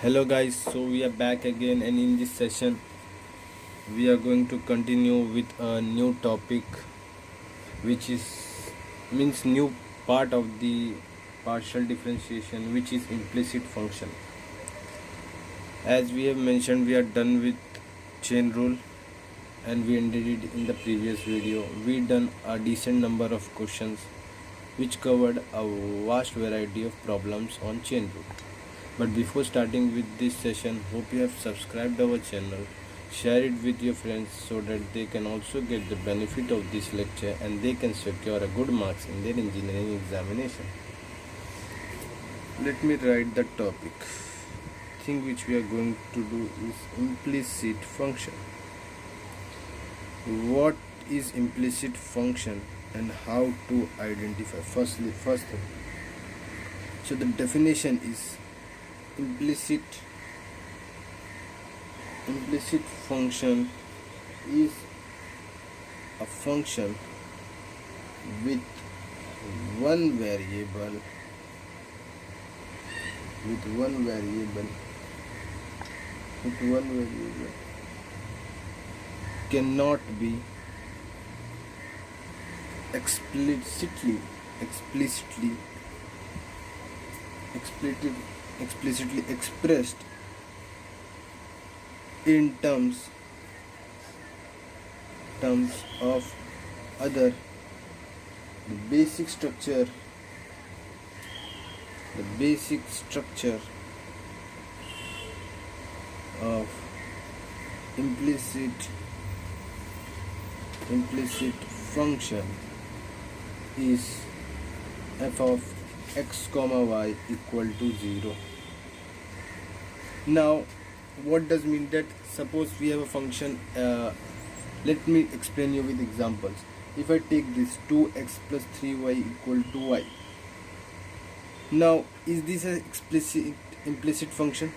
Hello guys, so we are back again, and in this session we are going to continue with a new topic, which is means new part of the partial differentiation, which is implicit function. As we have mentioned, we are done with chain rule and we ended it in the previous video. We done a decent number of questions which covered a vast variety of problems on chain rule. But before starting with this session, hope you have subscribed our channel, share it with your friends so that they can also get the benefit of this lecture and they can secure a good marks in their engineering examination. Let me write the topic. Thing which we are going to do is implicit function. What is implicit function and how to identify? First thing. So the definition is implicit function is a function with one variable cannot be explicitly expressed in terms of other the basic structure of implicit function is f of x comma y equal to 0. Now what does mean that? Suppose we have a function, let me explain you with examples. If I take this 2x plus 3y equal to y, now is this an implicit function?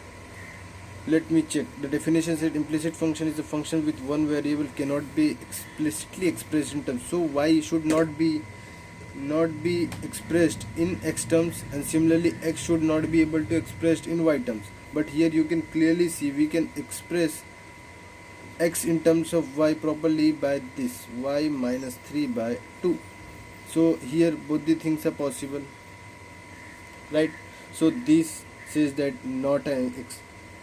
Let me check. The definition said implicit function is a function with one variable cannot be explicitly expressed in terms. So y should not be expressed in x terms, and similarly x should not be able to expressed in y terms. But here you can clearly see we can express x in terms of y properly by this y minus 3 by 2. So here both the things are possible, right? So this says that not an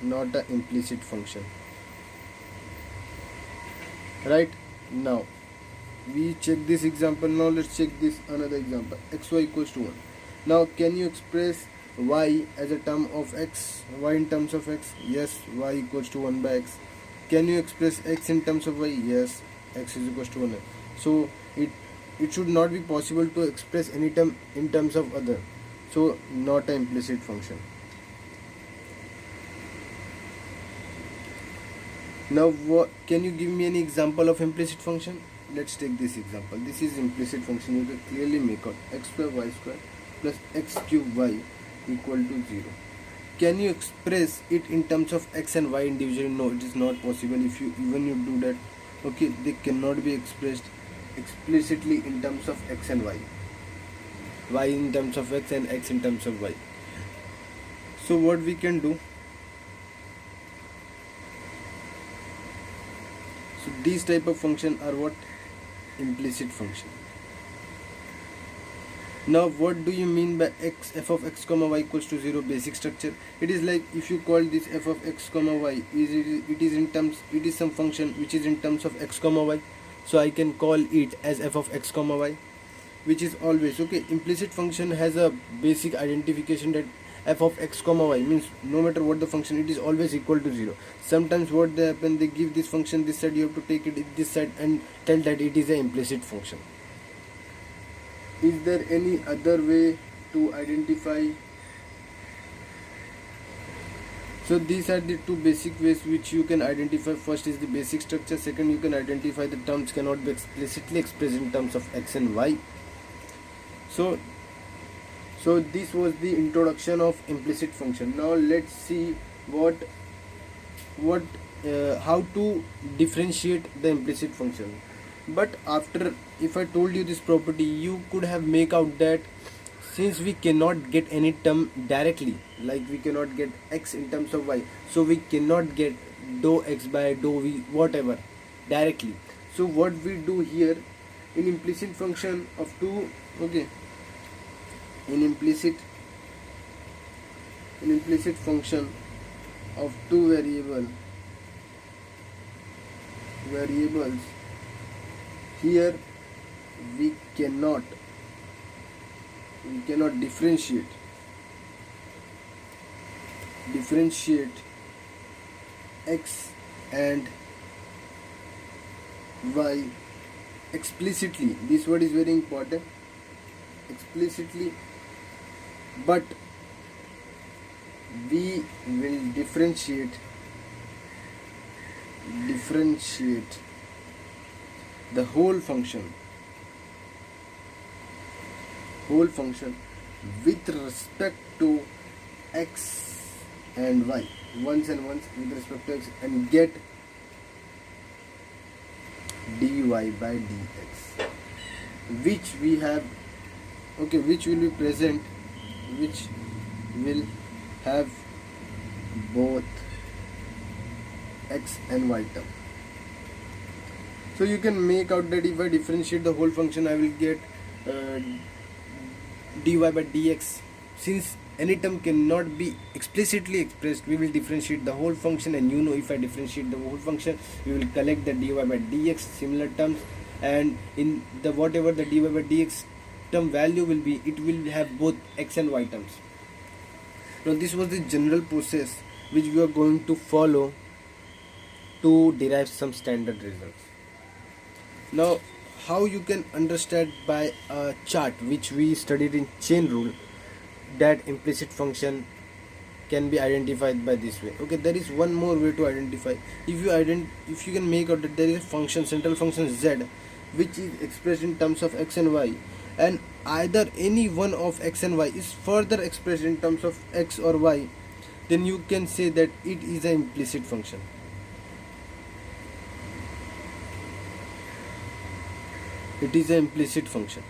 implicit function, right? Now we check this example. Now let's check this another example. Xy equals to 1. Now can you express y as a term of x, y in terms of x? Yes, y equals to 1 by x. Can you express x in terms of y? Yes, x is equals to 1. So it should not be possible to express any term in terms of other. So not an implicit function. Now can you give me any example of implicit function? Let's take this example. This is implicit function. You can clearly make out x square y square plus x cube y equal to 0. Can you express it in terms of x and y individually? No, it is not possible. If you do that, okay, they cannot be expressed explicitly in terms of x and y in terms of x and x in terms of y. So what we can do, so these type of function are what? Implicit function. Now what do you mean by f of x comma y equals to 0? Basic structure. It is like if you call this f of x comma y, it is some function which is in terms of x comma y, so I can call it as f of x comma y, which is always okay. Implicit function has a basic identification that f of x comma y means no matter what the function, it is always equal to 0. Sometimes what they happen, they give this function this side, you have to take it this side and tell that it is an implicit function. Is there any other way to identify? So these are the two basic ways which you can identify. First is the basic structure. Second, you can identify the terms cannot be explicitly expressed in terms of x and y. So this was the introduction of implicit function. Now let's see how to differentiate the implicit function. But after, if I told you this property, you could have make out that since we cannot get any term directly, like we cannot get x in terms of y, so we cannot get dou x by dou v whatever directly. So what we do here, in implicit function of two, okay, in implicit function of two variables, here we cannot differentiate x and y explicitly. This word is very important, explicitly, but we will differentiate the whole function with respect to x and y, ones and ones with respect to x, and get dy by dx, which we have, okay, which will be present, which will have both x and y term. So you can make out that if I differentiate the whole function, I will get dy by dx. Since any term cannot be explicitly expressed, we will differentiate the whole function, and you know, if I differentiate the whole function, we will collect the dy by dx similar terms, and in the whatever the dy by dx term value will be, it will have both x and y terms. Now this was the general process which we are going to follow to derive some standard results. Now how you can understand by a chart which we studied in chain rule that implicit function can be identified by this way. Okay, there is one more way to identify. If you can make out that there is a function, central function z, which is expressed in terms of x and y, and either any one of x and y is further expressed in terms of x or y, then you can say that it is an implicit function. It is an implicit function.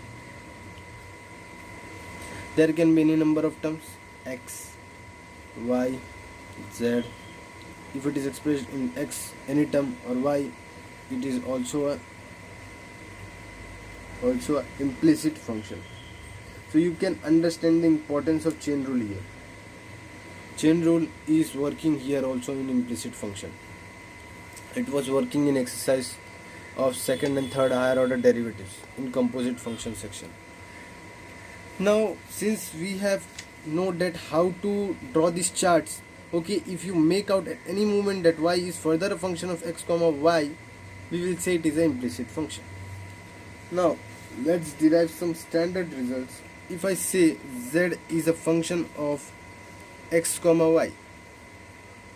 There can be any number of terms, x, y, z. If it is expressed in x any term, or y, it is also a implicit function. So you can understand the importance of chain rule here. Chain rule is working here also in implicit function. It was working in exercise of second and third higher order derivatives in composite function section. Now since we have know that how to draw these charts, okay, if you make out at any moment that y is further a function of x comma y, we will say it is an implicit function. Now let's derive some standard results. If I say z is a function of x comma y,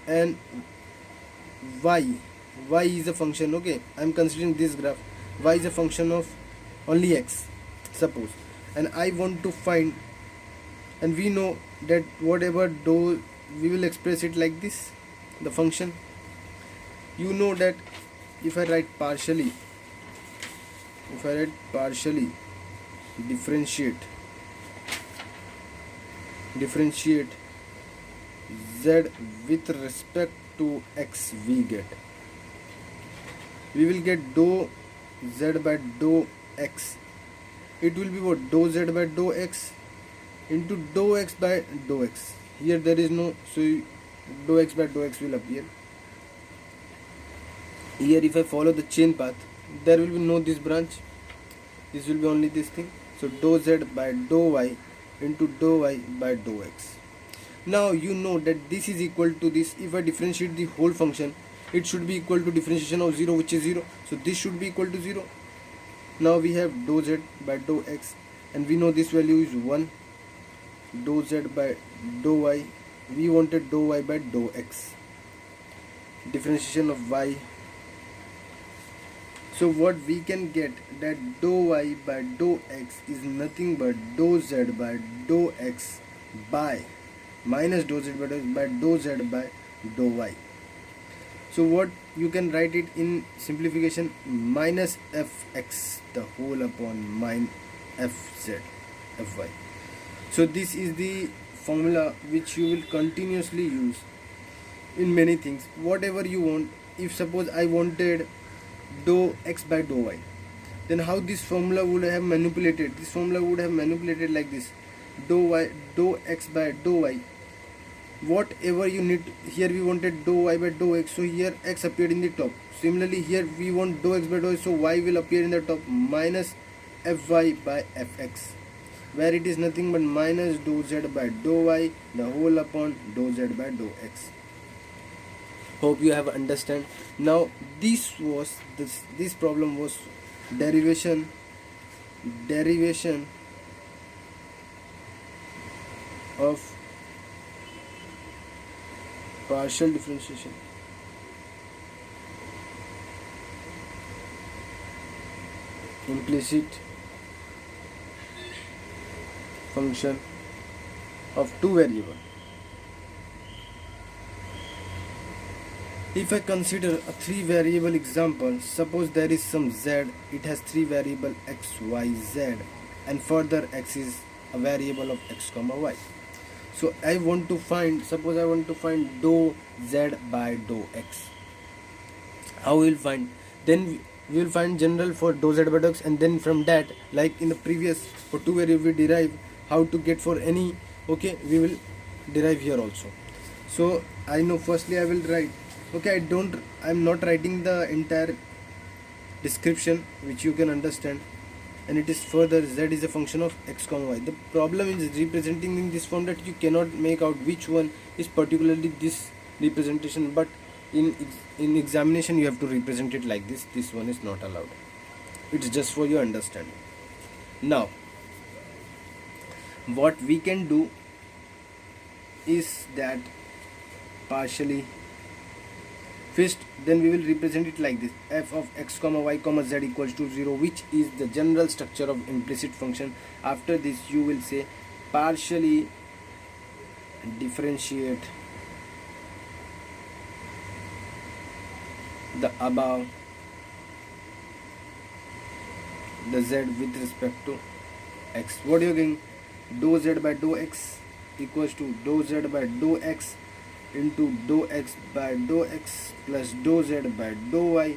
and y is a function, okay, I am considering this graph, y is a function of only x, suppose, and I want to find, and we know that whatever do, we will express it like this, the function. You know that if I write partially differentiate z with respect to x, we will get dou z by dou x. It will be what? Dou z by dou x into dou x by dou x. Here there is no, so dou x by dou x will appear. Here if I follow the chain path, there will be no this branch, this will be only this thing. So dou z by dou y into dou y by dou x. Now you know that this is equal to this. If I differentiate the whole function, it should be equal to differentiation of 0, which is 0. So this should be equal to 0. Now we have dou z by dou x, and we know this value is 1. Dou z by dou y, we wanted dou y by dou x. Differentiation of y. So what we can get, that dou y by dou x is nothing but dou z by dou x by minus dou z by dou z by dou y. So what you can write it in simplification, minus fx the whole upon min fz fy. So this is the formula which you will continuously use in many things, whatever you want. If suppose I wanted dou x by dou y, then how this formula would have manipulated? This formula would have manipulated like this: dou x by dou y. Whatever you need, here we wanted dou y by dou x, so here x appeared in the top. Similarly here we want dou x by dou y, so y will appear in the top, minus fy by fx, where it is nothing but minus dou z by dou y the whole upon dou z by dou x. Hope you have understand. Now this problem was derivation of partial differentiation. Implicit function of two variables. If I consider a three variable example, suppose there is some z, it has three variable x, y, z, and further x is a variable of x comma y. So I want to find, suppose I want to find dou z by dou x. How we will find? Then we will find general for dou z by dou x, and then from that, like in the previous for two variable we derive how to get for any, okay, we will derive here also. So I know, firstly I will write, okay, I'm not writing the entire description which you can understand, and it is further z is a function of x comma y. The problem is representing in this form that you cannot make out which one is particularly this representation, but in examination you have to represent it like this. This one is not allowed. It's just for your understanding. Now what we can do is that partially first, then we will represent it like this: f of x comma y comma z equals to 0, which is the general structure of implicit function. After this you will say partially differentiate the above the z with respect to x. What are you getting? Dou z by dou x equals to dou z by dou x into dou x by dou x plus dou z by dou y,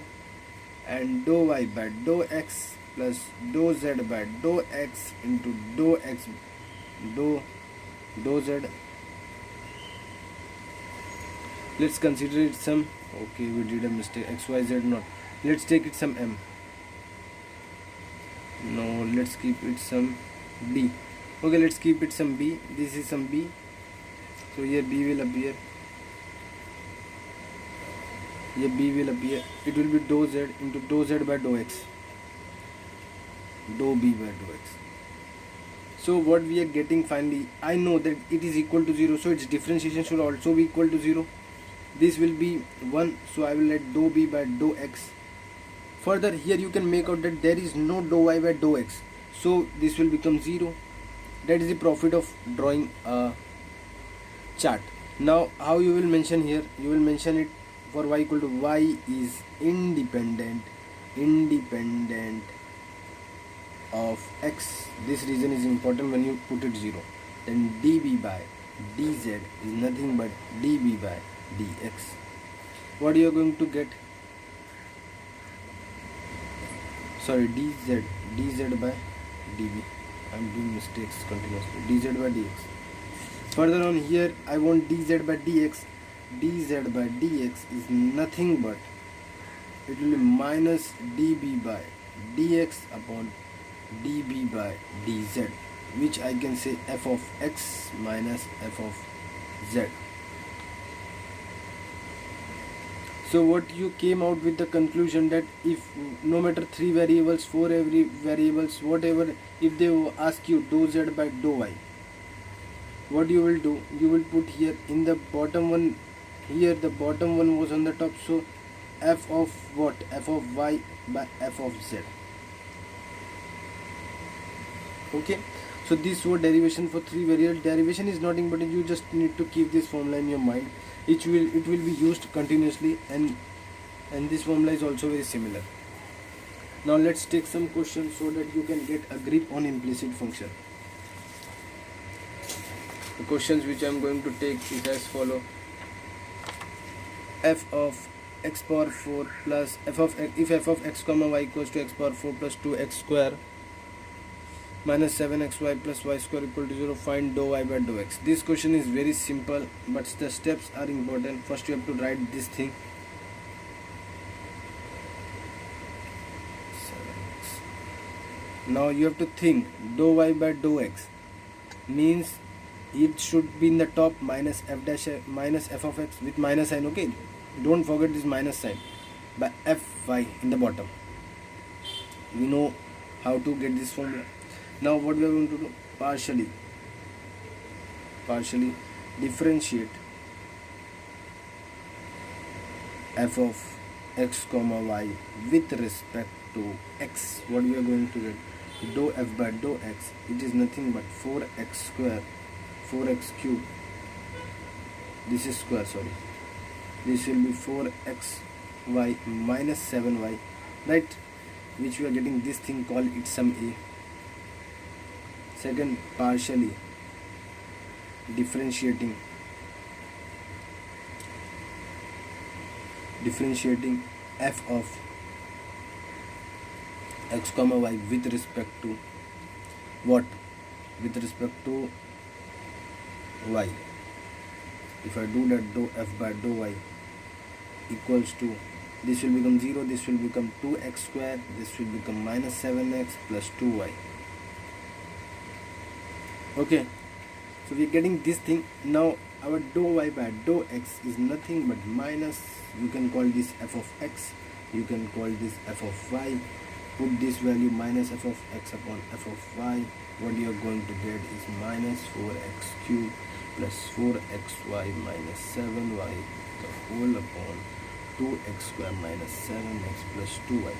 and dou y by dou x plus dou z by dou x into dou x dou z. Let's consider it some, okay, we did a mistake, x y z not, let's take it some m, no, let's keep it some b, okay, let's keep it some b, this is some b, so here b will appear, here b will appear, it will be dou z into dou z by dou x, dou b by dou x. So what we are getting finally, I know that it is equal to 0, so its differentiation should also be equal to 0. This will be 1, so I will let dou b by dou x. Further here you can make out that there is no dou y by dou x, so this will become 0. That is the profit of drawing a chart. Now how you will mention here, you will mention it for y equal to y is independent of x. This reason is important when you put it 0. Then db by dz is nothing but db by dx. What you are going to get? Sorry, dz by db. I am doing mistakes continuously. dz by dx. Further on here I want dz by dx. dz by dx is nothing but, it will be minus db by dx upon db by dz, which I can say f of x minus f of z. So what you came out with the conclusion that if no matter 3 variables, 4 every variables, whatever, if they ask you dou z by dou y, what you will do, you will put here in the bottom one, here the bottom one was on the top, so f of what? F of y by f of z. Okay, so this was derivation for 3 variables. Derivation is not important, you just need to keep this formula in your mind. It will be used continuously, and this formula is also very similar. Now let's take some questions so that you can get a grip on implicit function. The questions which I am going to take is as follow: f of x power 4 plus f of x, if f of x comma y equals to x power 4 plus 2x square minus 7xy plus y square equal to 0, find dou y by dou x. This question is very simple, but the steps are important. First you have to write this thing. 7x. Now you have to think dou y by dou x means it should be in the top minus f dash minus f of x with minus sign. Okay, don't forget this minus sign, by fy in the bottom. We know how to get this formula. Now what we are going to do, partially differentiate f of x comma y with respect to x. What we are going to get, dou f by dou x, it is nothing but 4x square, 4x cube, this is square, sorry, this will be 4xy minus 7y, right, which we are getting this thing called its sum a. Second, partially differentiating f of x comma y with respect to what? With respect to y. If I do that, dou f by dou y equals to, this will become 0, this will become 2x square, this will become minus 7x plus 2y. Okay, so we are getting this thing. Now our dou y by dou x is nothing but minus, you can call this f of x, you can call this f of y. Put this value minus f of x upon f of y. What you are going to get is minus 4x cube plus 4xy minus 7y the whole upon 2x square minus 7x plus 2y.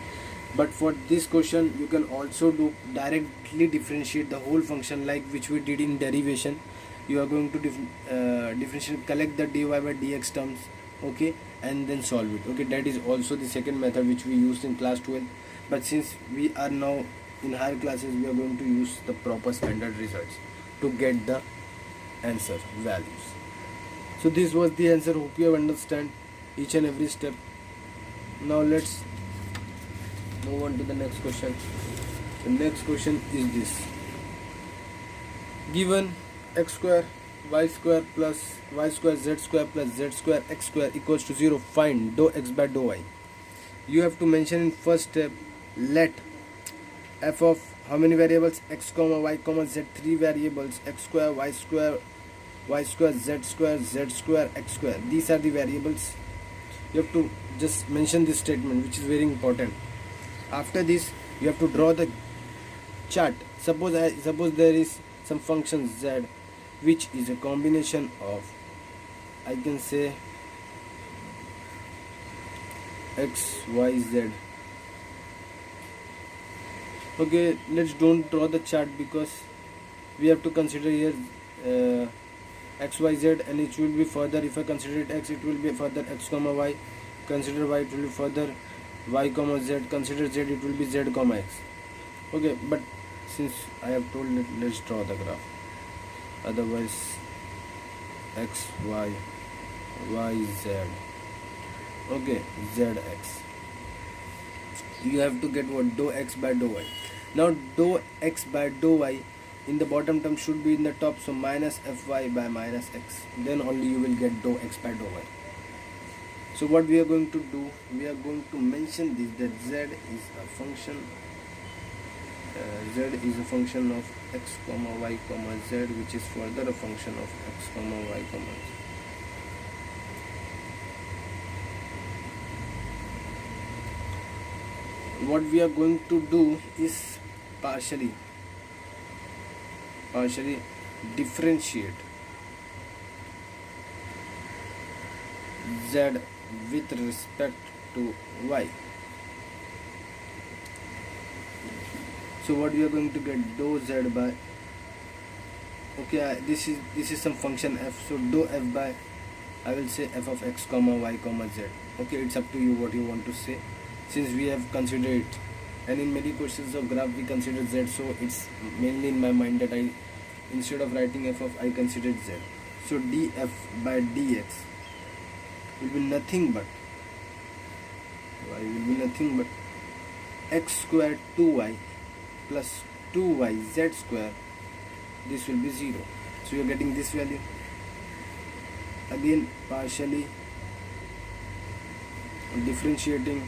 But for this question you can also do directly differentiate the whole function like which we did in derivation. You are going to differentiate, collect the dy by dx terms, okay, and then solve it. Okay, that is also the second method which we used in class 12, but since we are now in higher classes, we are going to use the proper standard results to get the answer values. So this was the answer. Hope you have understand each and every step. Now let's move on to the next question. The next question is this: given x square y square plus y square z square plus z square x square equals to 0, find dou x by dou y. You have to mention in first step, let f of how many variables, x comma y comma z, 3 variables, x square y square z square x square, these are the variables. You have to just mention this statement, which is very important. After this you have to draw the chart. Suppose there is some function z which is a combination of, I can say, x y z. Okay, let's don't draw the chart because we have to consider here x y z, and it will be further, if I consider it x, it will be further x comma y, consider y, it will be further y comma z, consider z, it will be z comma x. Okay, but since I have told it, let's draw the graph. Otherwise x y y z, okay, z x. You have to get what? Dou x by dou y. Now dou x by dou y in the bottom term should be in the top, so minus fy by minus x, then only you will get dou x by dou y. So what we are going to do, we are going to mention this, that z is a function of x comma y comma z, which is further a function of x comma y comma z. What we are going to do is partially differentiate z with respect to y. So what we are going to get, dou z by, okay, this is some function f, so dou f by, I will say f of x comma y comma z. Okay, it's up to you what you want to say, since we have considered it, and in many questions of graph we consider z, so it's mainly in my mind that I instead of writing f of I considered z. So df by dx will be nothing but x squared 2y plus 2y z square. This will be 0. So you are getting this value. Again partially differentiating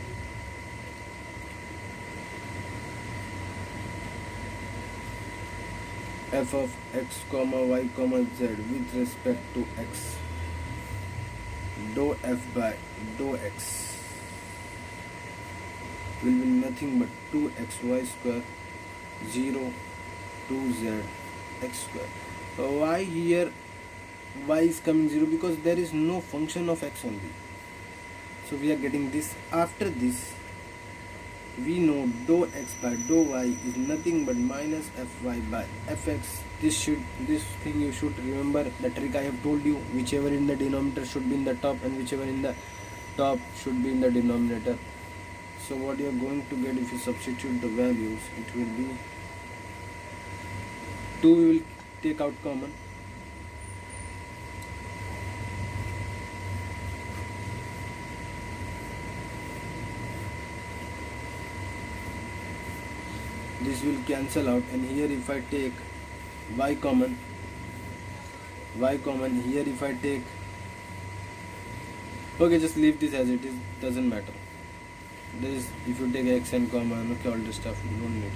f of x comma y comma z with respect to x, dou f by dou x will be nothing but 2xy square 0 2z x square. Why here y is coming 0? Because there is no function of x only. So we are getting this. After this we know dou x by dou y is nothing but minus fy by fx. This thing you should remember, the trick I have told you. Whichever in the denominator should be in the top, and whichever in the top should be in the denominator. So what you are going to get if you substitute the values, it will be 2 we will take out common. This will cancel out, and here if I take y common, here if I take, okay, just leave this as it is, doesn't matter. This, if you take x and common, okay, all this stuff you don't need.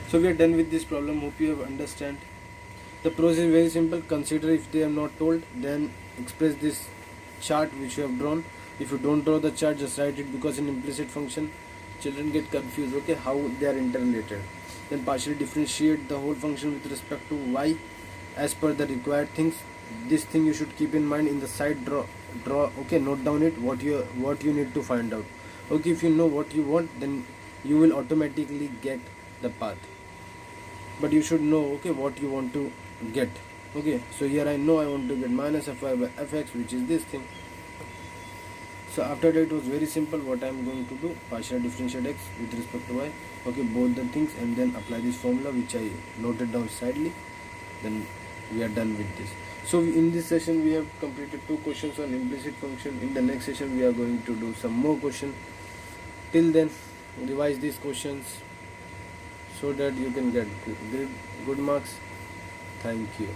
So we are done with this problem. Hope you have understand. The process is very simple. Consider if they have not told, then express this chart which you have drawn. If you don't draw the chart, just write it, because in implicit function children get confused, okay, how they are interrelated. Then partially differentiate the whole function with respect to y as per the required things. This thing you should keep in mind in the side draw, okay, note down it, what you need to find out. Okay, if you know what you want, then you will automatically get the path, but you should know, okay, what you want to get. Okay, so here I know I want to get minus fy by fx, which is this thing. So after that it was very simple. What I am going to do, partial differentiate x with respect to y, okay, both the things, and then apply this formula which I noted down sidely. Then we are done with this. So in this session we have completed 2 questions on implicit function. In the next session we are going to do some more questions. Till then, revise these questions so that you can get good marks. Thank you.